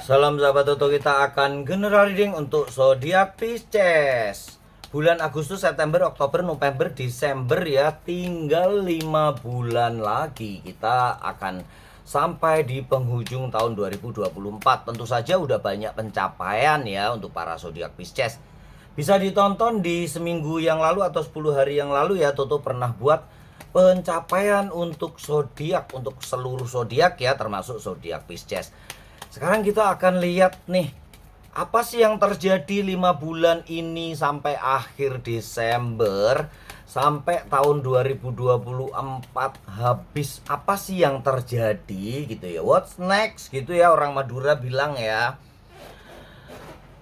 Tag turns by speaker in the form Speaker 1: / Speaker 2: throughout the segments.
Speaker 1: Salam sahabat Toto, kita akan general reading untuk zodiak Pisces. Bulan Agustus, September, Oktober, November, Desember ya. Tinggal 5 bulan lagi kita akan sampai di penghujung tahun 2024. Tentu saja udah banyak pencapaian ya untuk para zodiak Pisces. Bisa ditonton di seminggu yang lalu atau 10 hari yang lalu ya. Toto pernah buat pencapaian untuk zodiak, untuk seluruh zodiak ya, termasuk zodiak Pisces. Sekarang kita akan lihat nih, apa sih yang terjadi 5 bulan ini sampai akhir Desember, sampai tahun 2024 habis. Apa sih yang terjadi gitu ya, what's next gitu ya, orang Madura bilang ya.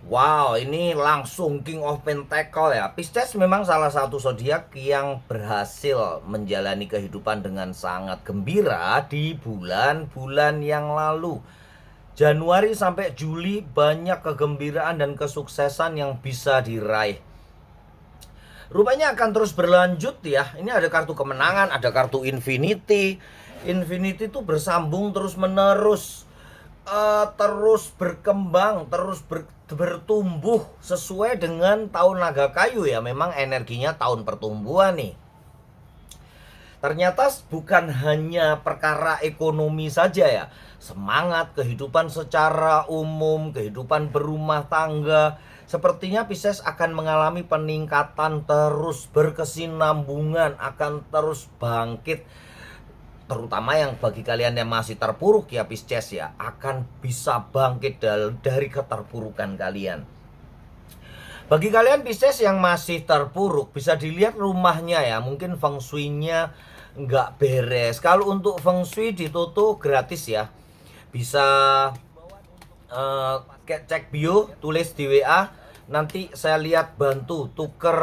Speaker 1: Wow, ini langsung King of Pentacle ya. Pisces memang salah satu zodiak yang berhasil menjalani kehidupan dengan sangat gembira di bulan-bulan yang lalu. Januari sampai Juli banyak kegembiraan dan kesuksesan yang bisa diraih. Rupanya akan terus berlanjut ya. Ini ada kartu kemenangan, ada kartu Infinity. Infinity itu bersambung terus menerus, terus berkembang, terus bertumbuh sesuai dengan tahun naga kayu ya. Memang energinya tahun pertumbuhan nih. Ternyata bukan hanya perkara ekonomi saja ya. Semangat kehidupan secara umum, kehidupan berumah tangga, sepertinya Pisces akan mengalami peningkatan terus, berkesinambungan, akan terus bangkit. Terutama yang bagi kalian yang masih terpuruk ya Pisces ya, akan bisa bangkit dari keterpurukan kalian. Bagi kalian Pisces yang masih terpuruk, bisa dilihat rumahnya ya, mungkin feng shui-nya nggak beres. Kalau untuk feng shui di Toto gratis ya, bisa cek bio, tulis di WA, nanti saya lihat, bantu tuker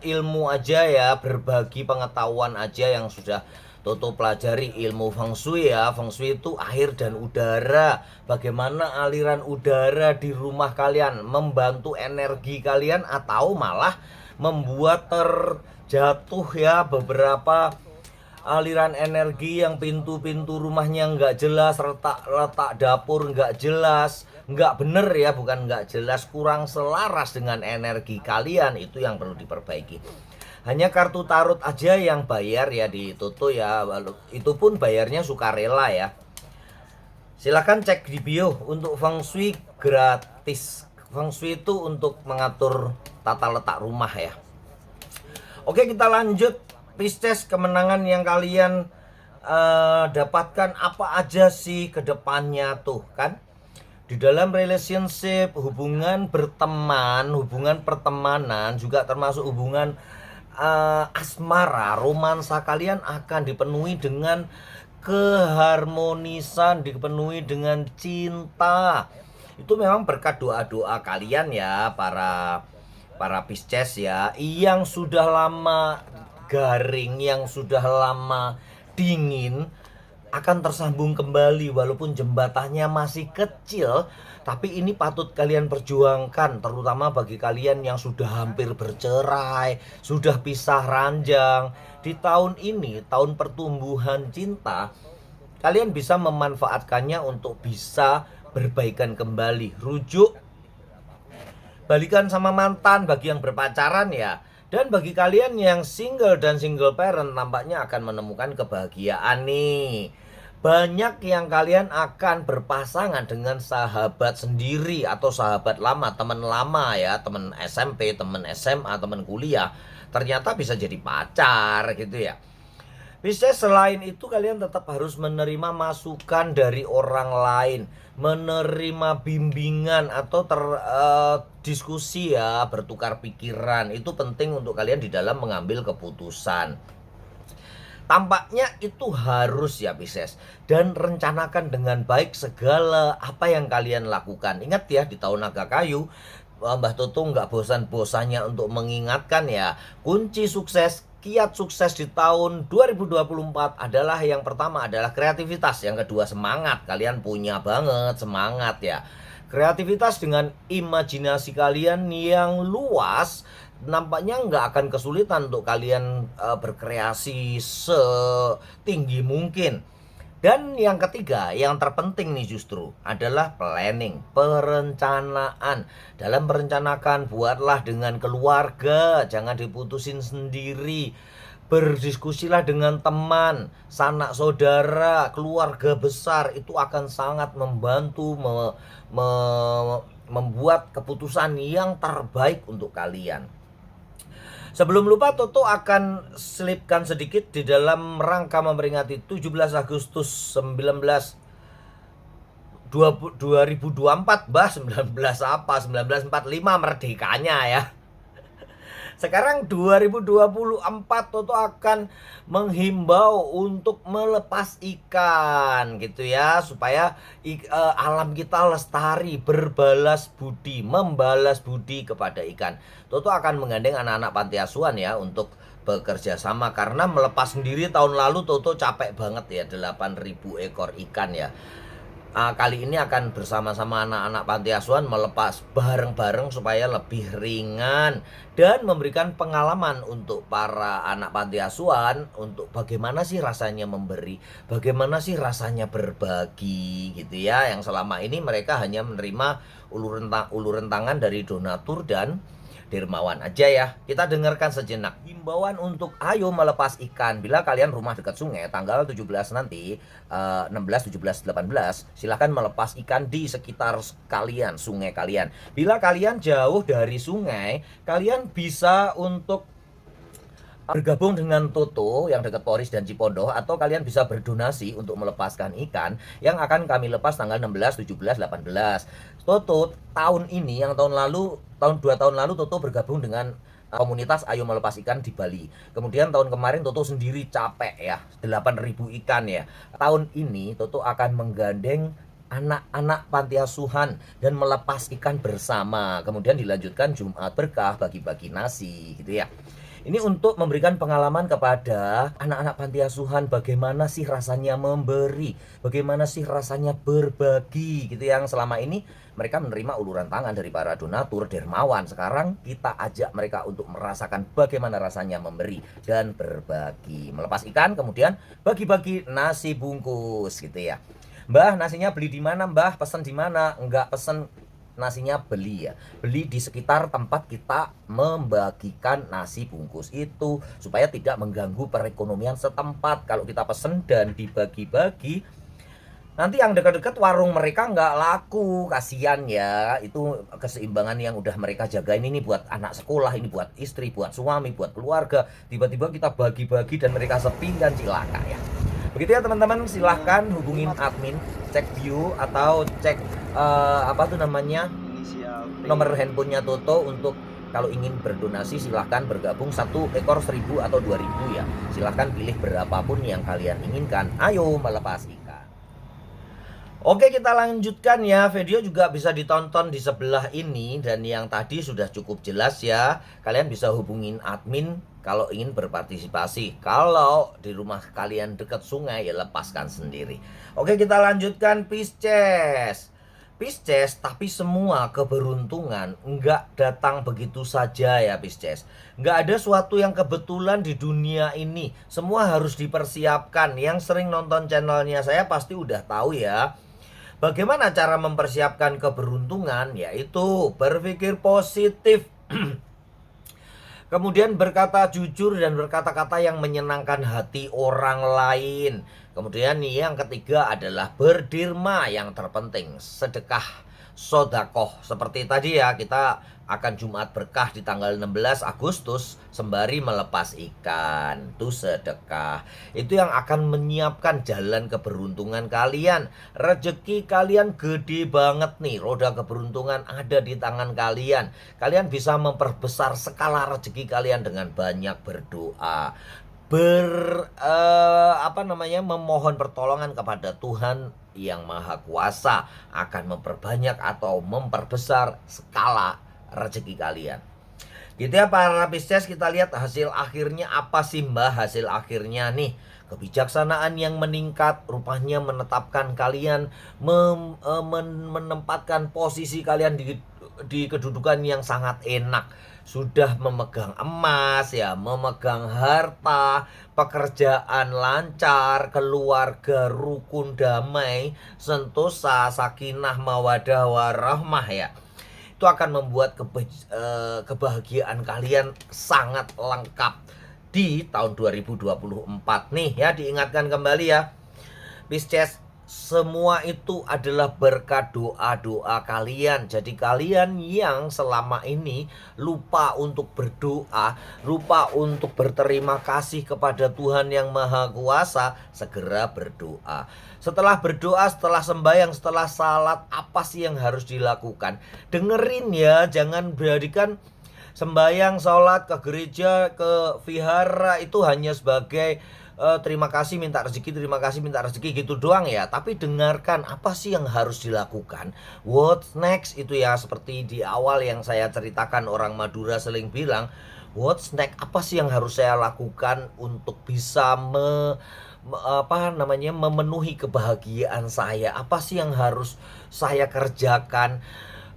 Speaker 1: ilmu aja ya, berbagi pengetahuan aja yang sudah Toto pelajari ilmu feng shui ya. Feng shui itu air dan udara, bagaimana aliran udara di rumah kalian membantu energi kalian atau malah membuat terjatuh ya beberapa aliran energi yang pintu-pintu rumahnya nggak jelas, letak dapur nggak jelas, nggak bener ya, bukan nggak jelas, kurang selaras dengan energi kalian, itu yang perlu diperbaiki. Hanya kartu tarot aja yang bayar ya di Toto ya, itu pun bayarnya sukarela ya. Silahkan cek di bio, untuk feng shui gratis. Feng shui itu untuk mengatur tata letak rumah ya. Oke, kita lanjut. Pisces, kemenangan yang kalian dapatkan apa aja sih ke depannya tuh kan? Di dalam relationship, hubungan berteman, hubungan pertemanan, juga termasuk hubungan asmara, romansa kalian akan dipenuhi dengan keharmonisan, dipenuhi dengan cinta. Itu memang berkat doa-doa kalian ya, para Pisces ya, yang sudah lama garing, yang sudah lama dingin, akan tersambung kembali. Walaupun jembatannya masih kecil, tapi ini patut kalian perjuangkan, terutama bagi kalian yang sudah hampir bercerai, sudah pisah ranjang. Di tahun ini, tahun pertumbuhan cinta, kalian bisa memanfaatkannya untuk bisa berbaikan kembali, rujuk, balikan sama mantan bagi yang berpacaran ya. Dan bagi kalian yang single dan single parent, nampaknya akan menemukan kebahagiaan nih. Banyak yang kalian akan berpasangan dengan sahabat sendiri atau sahabat lama, teman lama ya, teman SMP, teman SMA, teman kuliah. Ternyata bisa jadi pacar gitu ya. Pisces, selain itu kalian tetap harus menerima masukan dari orang lain, menerima bimbingan atau diskusi ya, bertukar pikiran. Itu penting untuk kalian di dalam mengambil keputusan. Tampaknya itu harus ya Pisces, dan rencanakan dengan baik segala apa yang kalian lakukan. Ingat ya, di tahun naga kayu, Mbah Toto nggak bosan-bosannya untuk mengingatkan ya, kunci sukses, kiat sukses di tahun 2024 adalah, yang pertama adalah kreativitas, yang kedua semangat. Kalian punya banget semangat ya. Kreativitas dengan imajinasi kalian yang luas, nampaknya nggak akan kesulitan untuk kalian berkreasi setinggi mungkin. Dan yang ketiga, yang terpenting nih justru adalah planning, perencanaan. Dalam merencanakan, buatlah dengan keluarga, jangan diputusin sendiri. Berdiskusilah dengan teman, sanak saudara, keluarga besar, itu akan sangat membantu membuat keputusan yang terbaik untuk kalian. Sebelum lupa, Toto akan selipkan sedikit di dalam rangka memperingati 17 Agustus 2024, bah 19 apa? 1945 merdekanya ya. Sekarang 2024, Toto akan menghimbau untuk melepas ikan gitu ya, supaya alam kita lestari, berbalas budi, membalas budi kepada ikan. Toto akan menggandeng anak-anak panti asuhan ya untuk bekerja sama, karena melepas sendiri tahun lalu Toto capek banget ya, 8.000 ekor ikan ya. Kali ini akan bersama-sama anak-anak panti asuhan melepas bareng-bareng supaya lebih ringan dan memberikan pengalaman untuk para anak panti asuhan untuk bagaimana sih rasanya memberi, bagaimana sih rasanya berbagi gitu ya, yang selama ini mereka hanya menerima uluran tangan dari donatur dan dermawan aja ya. Kita dengarkan sejenak himbauan untuk ayo melepas ikan. Bila kalian rumah dekat sungai, tanggal 17 nanti, 16, 17, 18, silahkan melepas ikan di sekitar kalian, sungai kalian. Bila kalian jauh dari sungai, kalian bisa untuk bergabung dengan Toto yang dekat Poris dan Cipondoh, atau kalian bisa berdonasi untuk melepaskan ikan yang akan kami lepas tanggal 16, 17, 18. Toto tahun ini, yang tahun lalu, 2 tahun lalu Toto bergabung dengan komunitas Ayo Melepas Ikan di Bali. Kemudian tahun kemarin Toto sendiri capek ya, 8.000 ikan ya. Tahun ini Toto akan menggandeng anak-anak panti asuhan dan melepas ikan bersama. Kemudian dilanjutkan Jumat Berkah, bagi-bagi nasi gitu ya. Ini untuk memberikan pengalaman kepada anak-anak panti asuhan bagaimana sih rasanya memberi, bagaimana sih rasanya berbagi gitu, yang selama ini mereka menerima uluran tangan dari para donatur, dermawan. Sekarang kita ajak mereka untuk merasakan bagaimana rasanya memberi dan berbagi. Melepas ikan, kemudian bagi-bagi nasi bungkus gitu ya. Mbah, nasinya beli di mana, Mbah? Pesan di mana? Enggak pesen nasinya, beli ya, beli di sekitar tempat kita membagikan nasi bungkus itu, supaya tidak mengganggu perekonomian setempat. Kalau kita pesen dan dibagi-bagi, nanti yang dekat-dekat warung mereka nggak laku, kasihan ya. Itu keseimbangan yang udah mereka jagain, ini buat anak sekolah, ini buat istri, buat suami, buat keluarga. Tiba-tiba kita bagi-bagi dan mereka sepi dan cilaka ya. Begitu ya teman-teman, silahkan hubungin admin, cek view atau cek nomor handphonenya Toto untuk kalau ingin berdonasi. Silahkan bergabung, 1 ekor 1.000 atau 2.000 ya. Silahkan pilih berapapun yang kalian inginkan. Ayo melepas ikan. Oke, kita lanjutkan ya. Video juga bisa ditonton di sebelah ini, dan yang tadi sudah cukup jelas ya. Kalian bisa hubungin admin kalau ingin berpartisipasi. Kalau di rumah kalian dekat sungai, ya lepaskan sendiri. Oke, kita lanjutkan Pisces. Pisces, tapi semua keberuntungan nggak datang begitu saja ya Pisces. Nggak ada suatu yang kebetulan di dunia ini. Semua harus dipersiapkan. Yang sering nonton channelnya saya pasti udah tahu ya. Bagaimana cara mempersiapkan keberuntungan? Yaitu berpikir positif. Kemudian berkata jujur dan berkata-kata yang menyenangkan hati orang lain. Kemudian yang ketiga adalah berdirma, yang terpenting sedekah, sodakoh. Seperti tadi ya, kita akan Jumat Berkah di tanggal 16 Agustus sembari melepas ikan. Itu sedekah. Itu yang akan menyiapkan jalan keberuntungan kalian. Rezeki kalian gede banget nih. Roda keberuntungan ada di tangan kalian. Kalian bisa memperbesar skala rezeki kalian dengan banyak berdoa. Memohon pertolongan kepada Tuhan yang Maha Kuasa, akan memperbanyak atau memperbesar skala rezeki kalian. Gitu ya para Pisces, kita lihat hasil akhirnya apa sih Mbah? Hasil akhirnya nih, kebijaksanaan yang meningkat rupanya menetapkan kalian menempatkan posisi kalian di di kedudukan yang sangat enak, sudah memegang emas ya, memegang harta, pekerjaan lancar, keluarga rukun damai, sentosa, sakinah, mawadah, warahmah ya. Itu akan membuat kebahagiaan kalian sangat lengkap di tahun 2024 nih ya. Diingatkan kembali ya, Pisces, semua itu adalah berkat doa-doa kalian. Jadi kalian yang selama ini lupa untuk berdoa, lupa untuk berterima kasih kepada Tuhan yang Maha Kuasa, segera berdoa. Setelah berdoa, setelah sembahyang, setelah salat, apa sih yang harus dilakukan? Dengerin ya, jangan beradikan sembahyang, sholat, ke gereja, ke vihara itu hanya sebagai terima kasih minta rezeki, terima kasih minta rezeki gitu doang ya. Tapi dengarkan apa sih yang harus dilakukan, what's next itu ya. Seperti di awal yang saya ceritakan, orang Madura sering bilang what's next, apa sih yang harus saya lakukan untuk bisa memenuhi kebahagiaan saya, apa sih yang harus saya kerjakan,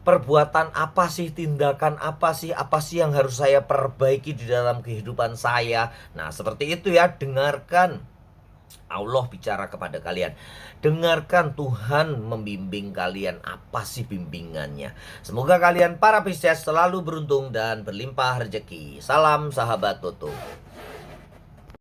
Speaker 1: perbuatan apa sih, tindakan apa sih yang harus saya perbaiki di dalam kehidupan saya. Nah, seperti itu ya, dengarkan Allah bicara kepada kalian. Dengarkan Tuhan membimbing kalian, apa sih bimbingannya. Semoga kalian para Pisces selalu beruntung dan berlimpah rezeki. Salam sahabat Toto.